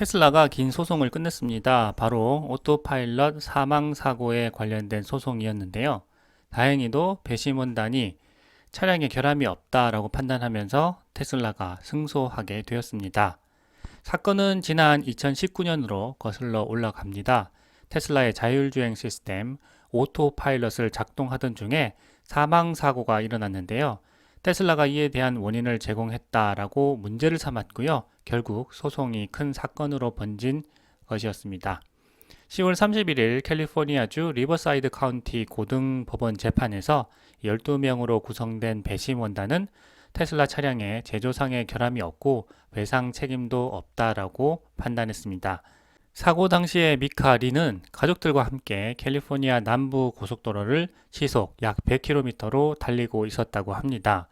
테슬라가 긴 소송을 끝냈습니다. 바로 오토파일럿 사망 사고에 관련된 소송이었는데요. 다행히도 배심원단이 차량에 결함이 없다라고 판단하면서 테슬라가 승소하게 되었습니다. 사건은 지난 2019년으로 거슬러 올라갑니다. 테슬라의 자율주행 시스템 오토파일럿을 작동하던 중에 사망 사고가 일어났는데요. 테슬라가 이에 대한 원인을 제공했다라고 문제를 삼았고요. 결국 소송이 큰 사건으로 번진 것이었습니다. 10월 31일 캘리포니아주 리버사이드 카운티 고등법원 재판에서 12명으로 구성된 배심원단은 테슬라 차량에 제조상의 결함이 없고 배상 책임도 없다라고 판단했습니다. 사고 당시에 미카 리는 가족들과 함께 캘리포니아 남부 고속도로를 시속 약 100km로 달리고 있었다고 합니다.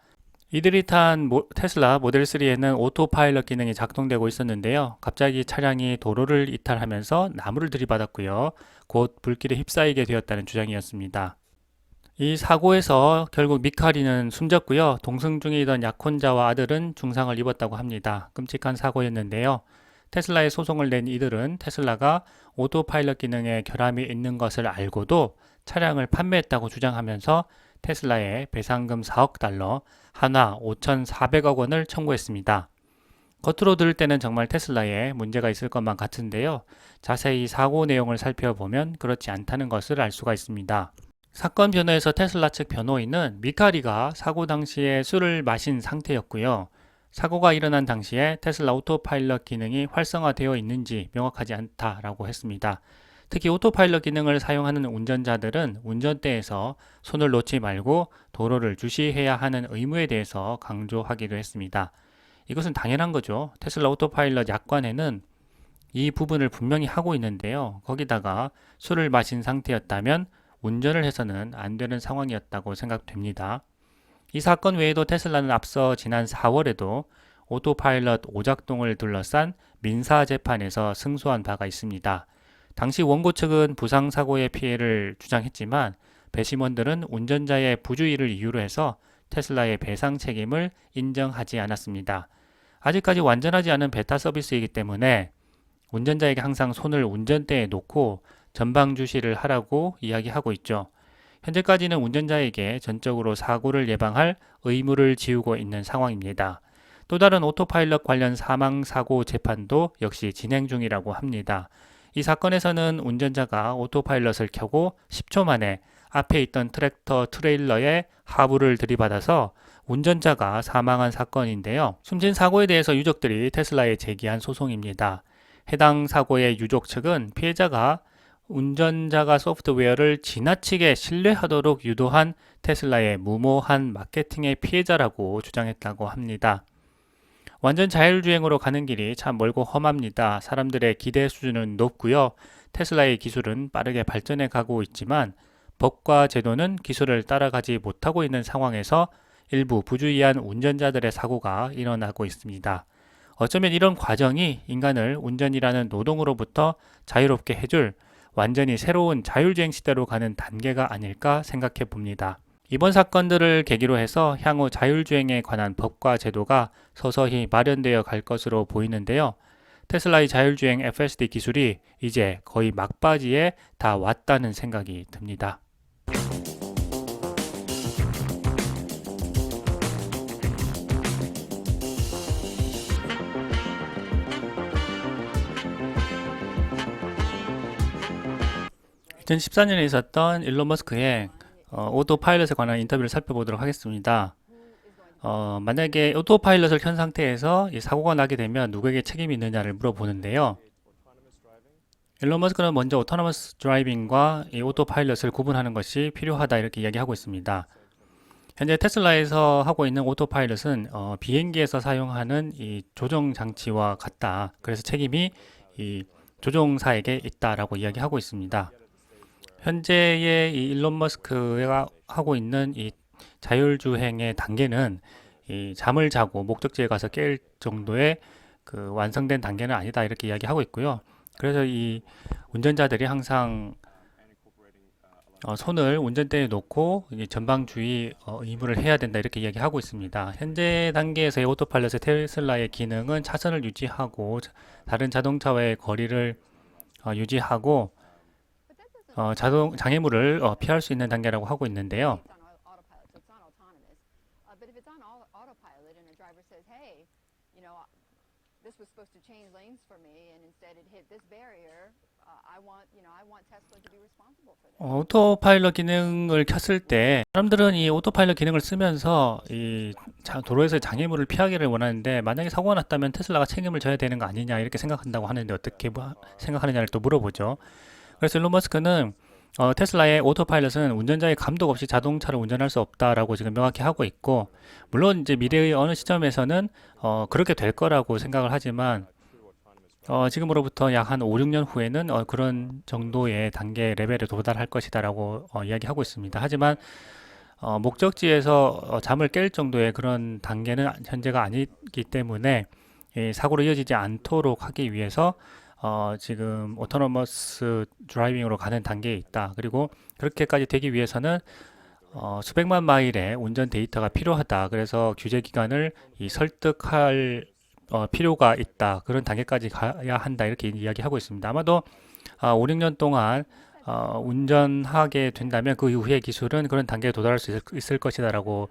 이들이 탄 테슬라 모델 3에는 오토파일럿 기능이 작동되고 있었는데요. 갑자기 차량이 도로를 이탈하면서 나무를 들이받았고요. 곧 불길에 휩싸이게 되었다는 주장이었습니다. 이 사고에서 결국 미카리는 숨졌고요. 동승 중이던 약혼자와 아들은 중상을 입었다고 합니다. 끔찍한 사고였는데요. 테슬라에 소송을 낸 이들은 테슬라가 오토파일럿 기능에 결함이 있는 것을 알고도 차량을 판매했다고 주장하면서 테슬라에 배상금 4억 달러, 한화 5,400억 원을 청구했습니다. 겉으로 들을 때는 정말 테슬라에 문제가 있을 것만 같은데요. 자세히 사고 내용을 살펴보면 그렇지 않다는 것을 알 수가 있습니다. 사건 변호에서 테슬라 측 변호인은 미카리가 사고 당시에 술을 마신 상태였고요. 사고가 일어난 당시에 테슬라 오토파일럿 기능이 활성화되어 있는지 명확하지 않다라고 했습니다. 특히 오토파일럿 기능을 사용하는 운전자들은 운전대에서 손을 놓지 말고 도로를 주시해야 하는 의무에 대해서 강조하기도 했습니다. 이것은 당연한 거죠. 테슬라 오토파일럿 약관에는 이 부분을 분명히 하고 있는데요. 거기다가 술을 마신 상태였다면 운전을 해서는 안 되는 상황이었다고 생각됩니다. 이 사건 외에도 테슬라는 앞서 지난 4월에도 오토파일럿 오작동을 둘러싼 민사 재판에서 승소한 바가 있습니다. 당시 원고 측은 부상사고의 피해를 주장했지만 배심원들은 운전자의 부주의를 이유로 해서 테슬라의 배상 책임을 인정하지 않았습니다. 아직까지 완전하지 않은 베타 서비스이기 때문에 운전자에게 항상 손을 운전대에 놓고 전방 주시를 하라고 이야기하고 있죠. 현재까지는 운전자에게 전적으로 사고를 예방할 의무를 지우고 있는 상황입니다. 또 다른 오토파일럿 관련 사망 사고 재판도 역시 진행 중이라고 합니다. 이 사건에서는 운전자가 오토파일럿을 켜고 10초 만에 앞에 있던 트랙터 트레일러에 하부를 들이받아서 운전자가 사망한 사건인데요. 숨진 사고에 대해서 유족들이 테슬라에 제기한 소송입니다. 해당 사고의 유족 측은 피해자가 운전자가 소프트웨어를 지나치게 신뢰하도록 유도한 테슬라의 무모한 마케팅의 피해자라고 주장했다고 합니다. 완전 자율주행으로 가는 길이 참 멀고 험합니다. 사람들의 기대 수준은 높고요. 테슬라의 기술은 빠르게 발전해 가고 있지만 법과 제도는 기술을 따라가지 못하고 있는 상황에서 일부 부주의한 운전자들의 사고가 일어나고 있습니다. 어쩌면 이런 과정이 인간을 운전이라는 노동으로부터 자유롭게 해줄 완전히 새로운 자율주행 시대로 가는 단계가 아닐까 생각해 봅니다. 이번 사건들을 계기로 해서 향후 자율주행에 관한 법과 제도가 서서히 마련되어 갈 것으로 보이는데요. 테슬라의 자율주행 FSD 기술이 이제 거의 막바지에 다 왔다는 생각이 듭니다. 2014년에 있었던 일론 머스크의 오토파일럿에 관한 인터뷰를 살펴보도록 하겠습니다. 만약에 오토파일럿을 켠 상태에서 이 사고가 나게 되면 누구에게 책임이 있느냐를 물어보는데요. 일론 머스크는 먼저 오토노머스 드라이빙과 이 오토파일럿을 구분하는 것이 필요하다 이렇게 이야기하고 있습니다. 현재 테슬라에서 하고 있는 오토파일럿은 비행기에서 사용하는 이 조종 장치와 같다. 그래서 책임이 이 조종사에게 있다라고 이야기하고 있습니다. 현재의 이 일론 머스크가 하고 있는 이 자율주행의 단계는 이 잠을 자고 목적지에 가서 깰 정도의 그 완성된 단계는 아니다 이렇게 이야기하고 있고요. 그래서 이 운전자들이 항상 손을 운전대에 놓고 이게 전방주의 의무를 해야 된다 이렇게 이야기하고 있습니다. 현재 단계에서의 오토파일럿의 테슬라의 기능은 차선을 유지하고 다른 자동차와의 거리를 유지하고 자동 장애물을 피할 수 있는 단계라고 하고 있는데요. 오토파일럿 기능을 켰을 때 사람들은 이 오토파일럿 기능을 쓰면서 이 도로에서 장애물을 피하기를 원하는데 만약에 사고가 났다면 테슬라가 책임을 져야 되는 거 아니냐 이렇게 생각한다고 하는데 어떻게 생각하느냐를 또 물어보죠. 그래서 일론 머스크는 테슬라의 오토파일럿은 운전자의 감독 없이 자동차를 운전할 수 없다라고 지금 명확히 하고 있고, 물론 이제 미래의 어느 시점에서는 그렇게 될 거라고 생각을 하지만 지금으로부터 약 한 5, 6년 후에는 그런 정도의 단계 레벨에 도달할 것이다라고 이야기하고 있습니다. 하지만 목적지에서 잠을 깰 정도의 그런 단계는 현재가 아니기 때문에 사고로 이어지지 않도록 하기 위해서 지금 오토노머스 드라이빙으로 가는 단계에 있다. 그리고 그렇게까지 되기 위해서는 수백만 마일의 운전 데이터가 필요하다. 그래서 규제 기관을 설득할 필요가 있다. 그런 단계까지 가야 한다. 이렇게 이야기하고 있습니다. 아마도 5, 6년 동안 운전하게 된다면 그 이후의 기술은 그런 단계에 도달할 수 있을 것이다라고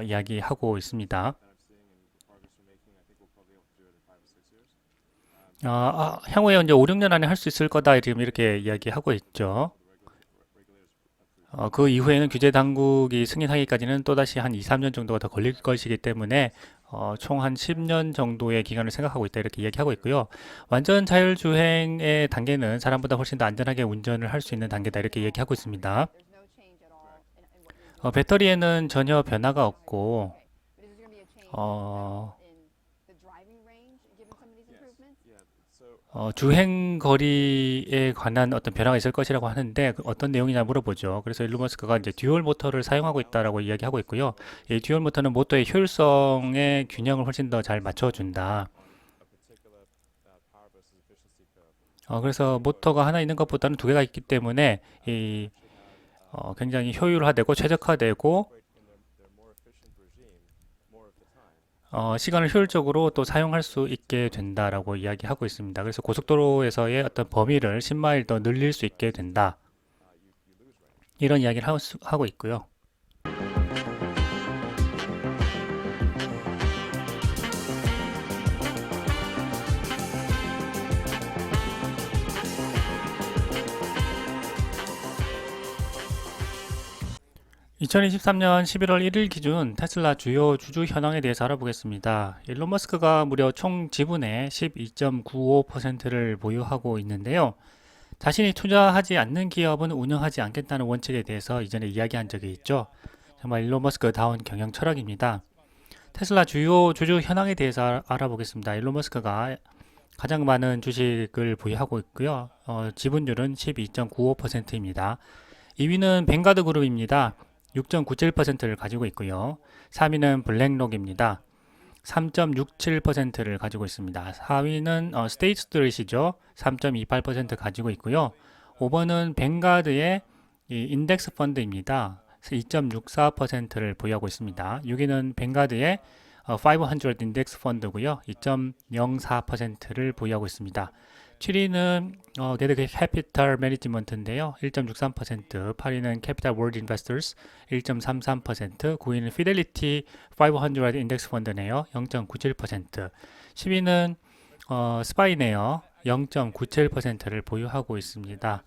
이야기하고 있습니다. 향후에 이제 5, 6년 안에 할 수 있을 거다 지금 이렇게 이야기하고 있죠. 그 이후에는 규제 당국이 승인하기까지는 또다시 한 2, 3년 정도가 더 걸릴 것이기 때문에 총 한 10년 정도의 기간을 생각하고 있다 이렇게 이야기하고 있고요. 완전 자율주행의 단계는 사람보다 훨씬 더 안전하게 운전을 할 수 있는 단계다 이렇게 얘기하고 있습니다. 배터리에는 전혀 변화가 없고 어, 주행 거리에 관한 어떤 변화가 있을 것이라고 하는데 어떤 내용이냐 물어보죠. 그래서 일론 머스크가 이제 듀얼 모터를 사용하고 있다라고 이야기하고 있고요. 이 듀얼 모터는 모터의 효율성의 균형을 훨씬 더 잘 맞춰준다. 그래서 모터가 하나 있는 것보다는 두 개가 있기 때문에 굉장히 효율화되고 최적화되고 시간을 효율적으로 또 사용할 수 있게 된다라고 이야기하고 있습니다. 그래서 고속도로에서의 어떤 범위를 10마일 더 늘릴 수 있게 된다. 이런 이야기를 하고 있고요. 2023년 11월 1일 기준 테슬라 주요 주주 현황에 대해서 알아보겠습니다. 일론 머스크가 무려 총 지분의 12.95%를 보유하고 있는데요. 자신이 투자하지 않는 기업은 운영하지 않겠다는 원칙에 대해서 이전에 이야기한 적이 있죠. 정말 일론 머스크다운 경영 철학입니다. 테슬라 주요 주주 현황에 대해서 알아보겠습니다. 일론 머스크가 가장 많은 주식을 보유하고 있고요. 지분율은 12.95%입니다. 2위는 뱅가드 그룹입니다. 6.97%를 가지고 있고요. 3위는 블랙록입니다. 3.67%를 가지고 있습니다. 4위는 스테이트 스트리트이죠. 3.28% 가지고 있고요. 5번은 뱅가드의 인덱스 펀드입니다. 2.64%를 보유하고 있습니다. 6위는 뱅가드의 500 인덱스 펀드고요. 2.04%를 보유하고 있습니다. 7위는 게드게 캐피탈 매니지먼트인데요. 1.63%, 8위는 캐피탈 월드 인베스터스 1.33%, 9위는 피델리티 500 인덱스 펀드네요. 0.97%, 10위는 스파이네요. 0.97%를 보유하고 있습니다.